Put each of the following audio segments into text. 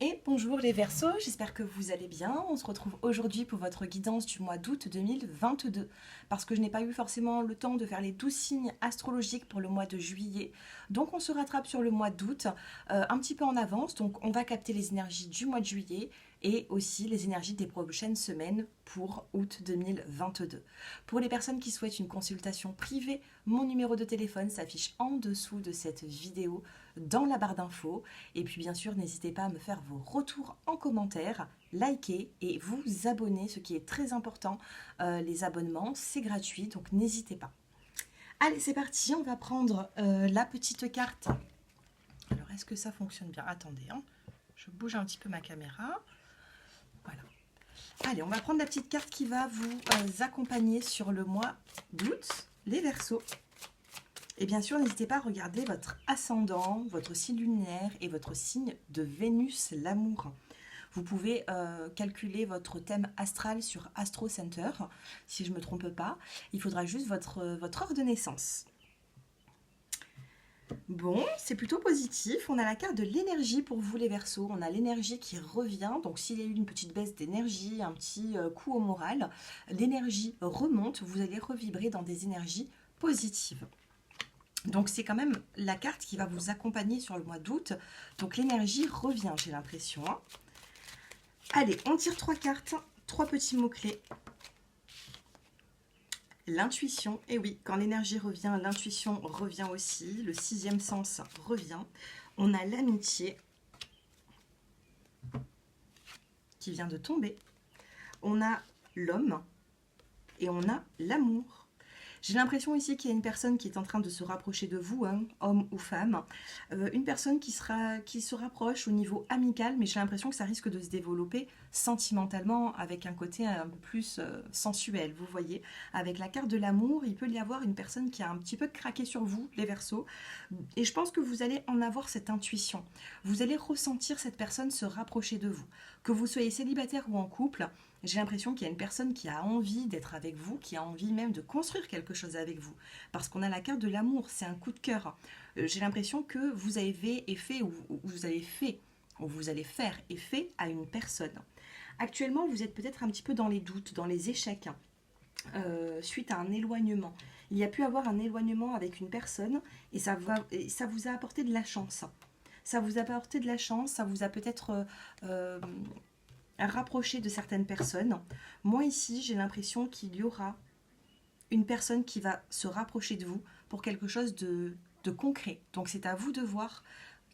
Et bonjour les Verseaux, j'espère que vous allez bien. On se retrouve aujourd'hui pour votre guidance du mois d'août 2022. Parce que je n'ai pas eu forcément le temps de faire les 12 signes astrologiques pour le mois de juillet. Donc on se rattrape sur le mois d'août, un petit peu en avance. Donc on va capter les énergies du mois de juillet et aussi les énergies des prochaines semaines pour août 2022. Pour les personnes qui souhaitent une consultation privée, mon numéro de téléphone s'affiche en dessous de cette vidéo dans la barre d'infos. Et puis bien sûr, n'hésitez pas à me faire vos retours en commentaire, liker et vous abonner, ce qui est très important. Les abonnements, c'est gratuit, donc n'hésitez pas. Allez, c'est parti, on va prendre la petite carte. Alors, est-ce que ça fonctionne bien? Attendez, hein. Je bouge un petit peu ma caméra. Voilà. Allez, on va prendre la petite carte qui va vous accompagner sur le mois d'août, les Verseaux. Et bien sûr, n'hésitez pas à regarder votre ascendant, votre signe lunaire et votre signe de Vénus, l'amour. Vous pouvez calculer votre thème astral sur Astro Center, si je ne me trompe pas. Il faudra juste votre heure de naissance. Bon, c'est plutôt positif. On a la carte de l'énergie pour vous les Verseaux. On a l'énergie qui revient. Donc s'il y a eu une petite baisse d'énergie, un petit coup au moral, l'énergie remonte. Vous allez revibrer dans des énergies positives. Donc c'est quand même la carte qui va vous accompagner sur le mois d'août. Donc l'énergie revient, j'ai l'impression. Hein. Allez, on tire 3 cartes, 3 petits mots-clés. L'intuition, et oui, quand l'énergie revient, l'intuition revient aussi. Le 6e sens revient. On a l'amitié qui vient de tomber. On a l'homme et on a l'amour. J'ai l'impression ici qu'il y a une personne qui est en train de se rapprocher de vous, hein, homme ou femme. Une personne qui se rapproche au niveau amical, mais j'ai l'impression que ça risque de se développer sentimentalement avec un côté un peu plus sensuel, vous voyez. Avec la carte de l'amour, il peut y avoir une personne qui a un petit peu craqué sur vous, les Verseaux. Et je pense que vous allez en avoir cette intuition. Vous allez ressentir cette personne se rapprocher de vous. Que vous soyez célibataire ou en couple, j'ai l'impression qu'il y a une personne qui a envie d'être avec vous, qui a envie même de construire quelque chose avec vous. Parce qu'on a la carte de l'amour, c'est un coup de cœur. J'ai l'impression que vous avez fait ou vous avez fait ou vous allez faire effet à une personne. Actuellement, vous êtes peut-être un petit peu dans les doutes, dans les échecs, suite à un éloignement. Il y a pu avoir un éloignement avec une personne et ça vous a apporté de la chance. Ça vous a apporté de la chance, ça vous a peut-être rapprocher de certaines personnes. Moi ici, j'ai l'impression qu'il y aura une personne qui va se rapprocher de vous pour quelque chose de concret. Donc c'est à vous de voir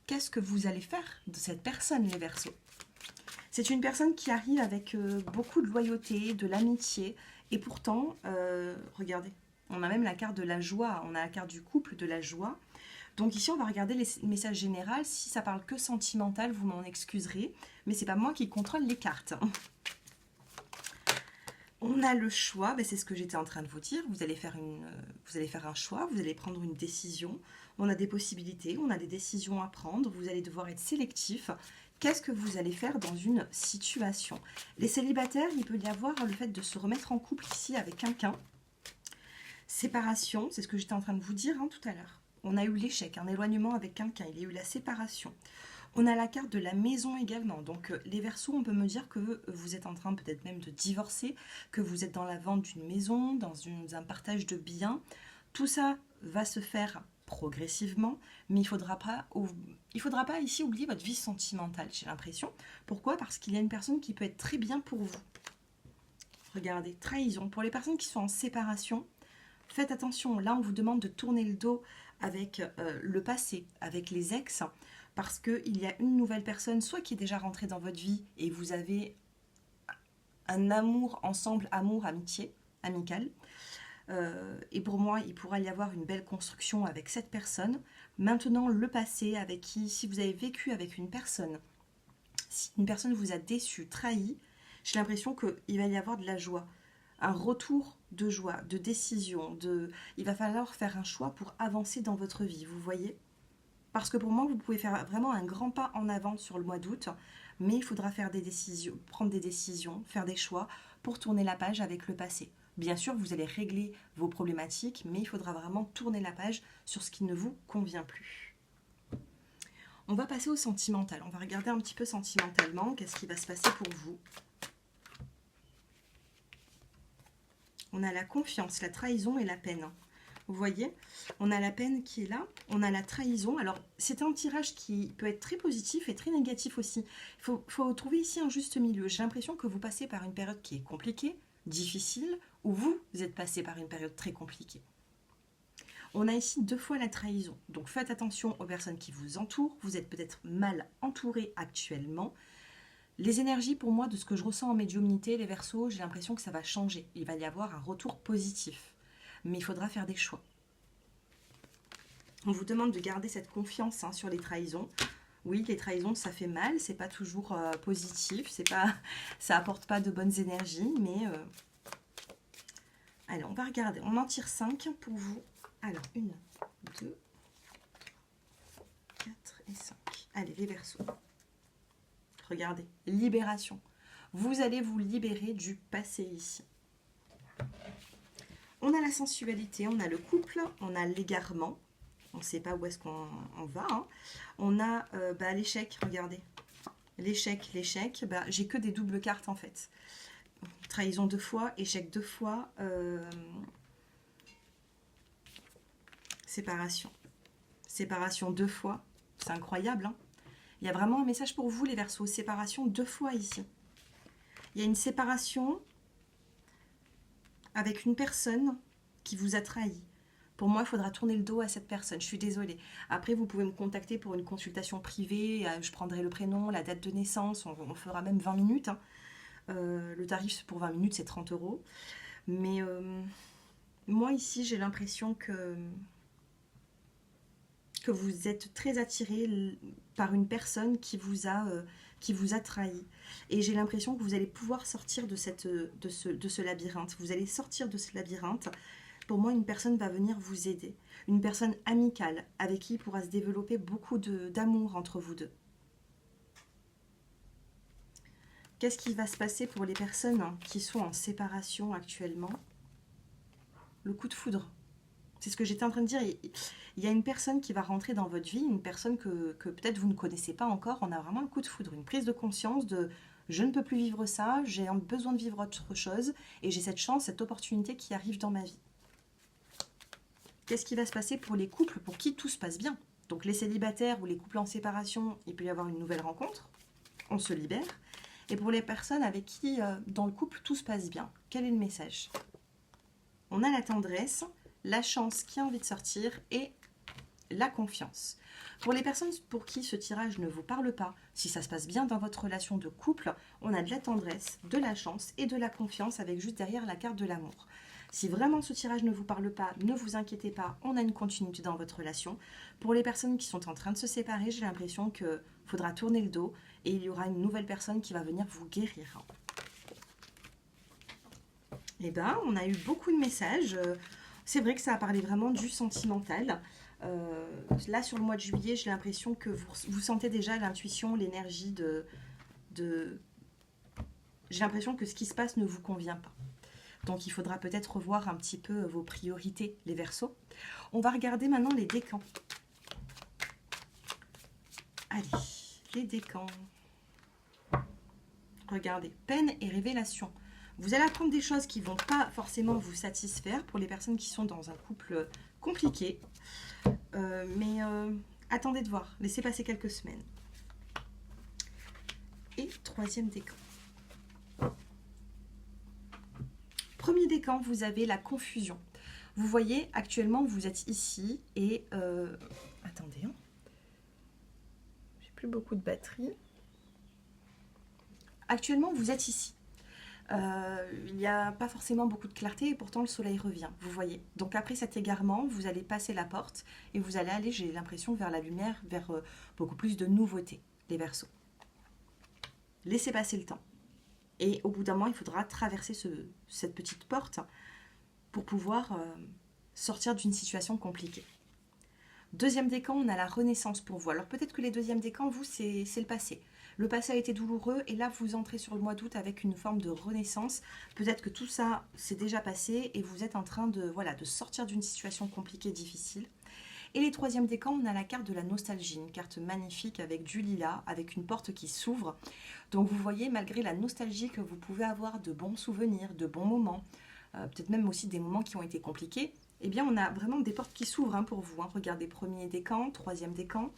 qu'est-ce que vous allez faire de cette personne, les Verseaux. C'est une personne qui arrive avec beaucoup de loyauté, de l'amitié, et pourtant, regardez, on a même la carte de la joie, on a la carte du couple, de la joie. Donc ici, on va regarder les messages généraux. Si ça parle que sentimental, vous m'en excuserez, mais c'est pas moi qui contrôle les cartes. On a le choix, ben c'est ce que j'étais en train de vous dire. Vous allez faire un choix, vous allez prendre une décision. On a des possibilités, on a des décisions à prendre. Vous allez devoir être sélectif. Qu'est-ce que vous allez faire dans une situation? Les célibataires, il peut y avoir le fait de se remettre en couple ici avec quelqu'un. Séparation, c'est ce que j'étais en train de vous dire hein, tout à l'heure. On a eu l'échec, un éloignement avec quelqu'un, il y a eu la séparation. On a la carte de la maison également. Donc les Verseaux, on peut me dire que vous êtes en train peut-être même de divorcer, que vous êtes dans la vente d'une maison, dans un partage de biens. Tout ça va se faire progressivement, mais il faudra pas ici oublier votre vie sentimentale, j'ai l'impression. Pourquoi? Parce qu'il y a une personne qui peut être très bien pour vous. Regardez, trahison. Pour les personnes qui sont en séparation, faites attention. Là, on vous demande de tourner le dos avec le passé, avec les ex, parce qu'il y a une nouvelle personne, soit qui est déjà rentrée dans votre vie et vous avez un amour ensemble, amour, amitié, amical. Et pour moi, il pourra y avoir une belle construction avec cette personne. Maintenant, le passé, avec qui, si vous avez vécu avec une personne, si une personne vous a déçu, trahi, j'ai l'impression qu'il va y avoir de la joie. Un retour de joie, de décision, il va falloir faire un choix pour avancer dans votre vie, vous voyez? Parce que pour moi, vous pouvez faire vraiment un grand pas en avant sur le mois d'août, mais il faudra faire des décisions, prendre des décisions, faire des choix pour tourner la page avec le passé. Bien sûr, vous allez régler vos problématiques, mais il faudra vraiment tourner la page sur ce qui ne vous convient plus. On va passer au sentimental. On va regarder un petit peu sentimentalement, qu'est-ce qui va se passer pour vous. On a la confiance, la trahison et la peine. Vous voyez, on a la peine qui est là, on a la trahison. Alors, c'est un tirage qui peut être très positif et très négatif aussi. Il faut trouver ici un juste milieu. J'ai l'impression que vous passez par une période qui est compliquée, difficile, ou vous êtes passé par une période très compliquée. On a ici 2 fois la trahison. Donc, faites attention aux personnes qui vous entourent. Vous êtes peut-être mal entouré actuellement. Les énergies, pour moi, de ce que je ressens en médiumnité, les Verseaux, j'ai l'impression que ça va changer. Il va y avoir un retour positif. Mais il faudra faire des choix. On vous demande de garder cette confiance sur les trahisons. Oui, les trahisons, ça fait mal, c'est pas toujours positif, ça apporte pas de bonnes énergies, mais allez, on va regarder. On en tire 5 pour vous. Alors, 1, 2, 4 et 5. Allez, les Verseaux. Regardez, libération. Vous allez vous libérer du passé ici. On a la sensualité, on a le couple, on a l'égarement. On ne sait pas où est-ce qu'on va. On a l'échec, regardez. L'échec. J'ai que des doubles cartes en fait. Trahison 2 fois, échec 2 fois, séparation. Séparation 2 fois, c'est incroyable. Il y a vraiment un message pour vous les Verseaux, séparation 2 fois ici. Il y a une séparation avec une personne qui vous a trahi. Pour moi, il faudra tourner le dos à cette personne. Je suis désolée. Après, vous pouvez me contacter pour une consultation privée. Je prendrai le prénom, la date de naissance. On fera même 20 minutes. Le tarif pour 20 minutes, c'est 30 €. Mais moi, ici, j'ai l'impression que vous êtes très attiré par une personne qui vous a trahi. Et j'ai l'impression que vous allez pouvoir sortir de ce labyrinthe. Vous allez sortir de ce labyrinthe. Pour moi, une personne va venir vous aider. Une personne amicale avec qui il pourra se développer beaucoup d'amour entre vous deux. Qu'est-ce qui va se passer pour les personnes qui sont en séparation actuellement? Le coup de foudre. C'est ce que j'étais en train de dire. Il y a une personne qui va rentrer dans votre vie, une personne que peut-être vous ne connaissez pas encore. On a vraiment un coup de foudre, une prise de conscience de je ne peux plus vivre ça, j'ai besoin de vivre autre chose et j'ai cette chance, cette opportunité qui arrive dans ma vie. Qu'est-ce qui va se passer pour les couples pour qui tout se passe bien? Donc les célibataires ou les couples en séparation, il peut y avoir une nouvelle rencontre, on se libère. Et pour les personnes avec qui, dans le couple, tout se passe bien, quel est le message? On a la tendresse, la chance qui a envie de sortir et la confiance. Pour les personnes pour qui ce tirage ne vous parle pas, si ça se passe bien dans votre relation de couple, on a de la tendresse, de la chance et de la confiance avec juste derrière la carte de l'amour. Si vraiment ce tirage ne vous parle pas, ne vous inquiétez pas, on a une continuité dans votre relation. Pour les personnes qui sont en train de se séparer, j'ai l'impression qu'il faudra tourner le dos et il y aura une nouvelle personne qui va venir vous guérir. Eh bien, on a eu beaucoup de messages. C'est vrai que ça a parlé vraiment du sentimental. Là, sur le mois de juillet, j'ai l'impression que vous sentez déjà l'intuition, l'énergie J'ai l'impression que ce qui se passe ne vous convient pas. Donc, il faudra peut-être revoir un petit peu vos priorités, les Verseaux. On va regarder maintenant les décans. Allez, les décans. Regardez, peine et révélation. Vous allez apprendre des choses qui ne vont pas forcément vous satisfaire pour les personnes qui sont dans un couple compliqué. Mais attendez de voir, laissez passer quelques semaines. Et troisième décan. Premier décan, vous avez la confusion. Vous voyez, actuellement, vous êtes ici et... attendez, j'ai plus beaucoup de batterie. Actuellement, vous êtes ici. Il n'y a pas forcément beaucoup de clarté et pourtant le soleil revient, vous voyez. Donc après cet égarement, vous allez passer la porte et vous allez aller, j'ai l'impression, vers la lumière, vers beaucoup plus de nouveautés, les Verseaux. Laissez passer le temps. Et au bout d'un moment, il faudra traverser cette petite porte pour pouvoir sortir d'une situation compliquée. Deuxième décan, on a la renaissance pour vous. Alors peut-être que les deuxièmes décans, vous, c'est le passé. Le passé a été douloureux et là, vous entrez sur le mois d'août avec une forme de renaissance. Peut-être que tout ça s'est déjà passé et vous êtes en train de sortir d'une situation compliquée, difficile. Et les troisièmes décans, on a la carte de la nostalgie, une carte magnifique avec du lilas, avec une porte qui s'ouvre. Donc vous voyez, malgré la nostalgie que vous pouvez avoir de bons souvenirs, de bons moments, peut-être même aussi des moments qui ont été compliqués, eh bien on a vraiment des portes qui s'ouvrent pour vous. Regardez, premier décan, troisième décan.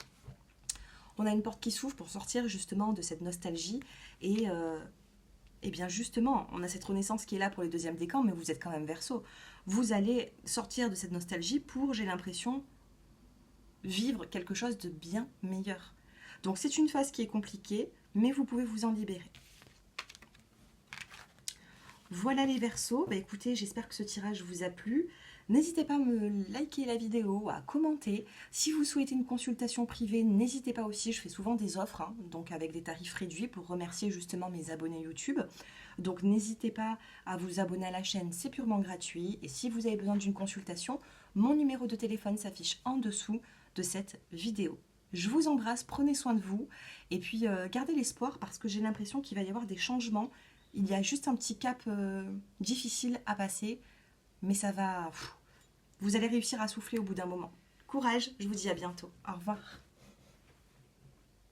On a une porte qui s'ouvre pour sortir justement de cette nostalgie et bien justement, on a cette renaissance qui est là pour les deuxièmes décans, mais vous êtes quand même Verseau. Vous allez sortir de cette nostalgie pour, j'ai l'impression, vivre quelque chose de bien meilleur. Donc c'est une phase qui est compliquée, mais vous pouvez vous en libérer. Voilà les Verseaux. Bah écoutez, j'espère que ce tirage vous a plu. N'hésitez pas à me liker la vidéo, à commenter. Si vous souhaitez une consultation privée, n'hésitez pas aussi. Je fais souvent des offres, donc avec des tarifs réduits pour remercier justement mes abonnés YouTube. Donc n'hésitez pas à vous abonner à la chaîne, c'est purement gratuit. Et si vous avez besoin d'une consultation, mon numéro de téléphone s'affiche en dessous de cette vidéo. Je vous embrasse, prenez soin de vous. Et puis gardez l'espoir parce que j'ai l'impression qu'il va y avoir des changements. Il y a juste un petit cap difficile à passer, mais ça va... Vous allez réussir à souffler au bout d'un moment. Courage, je vous dis à bientôt. Au revoir.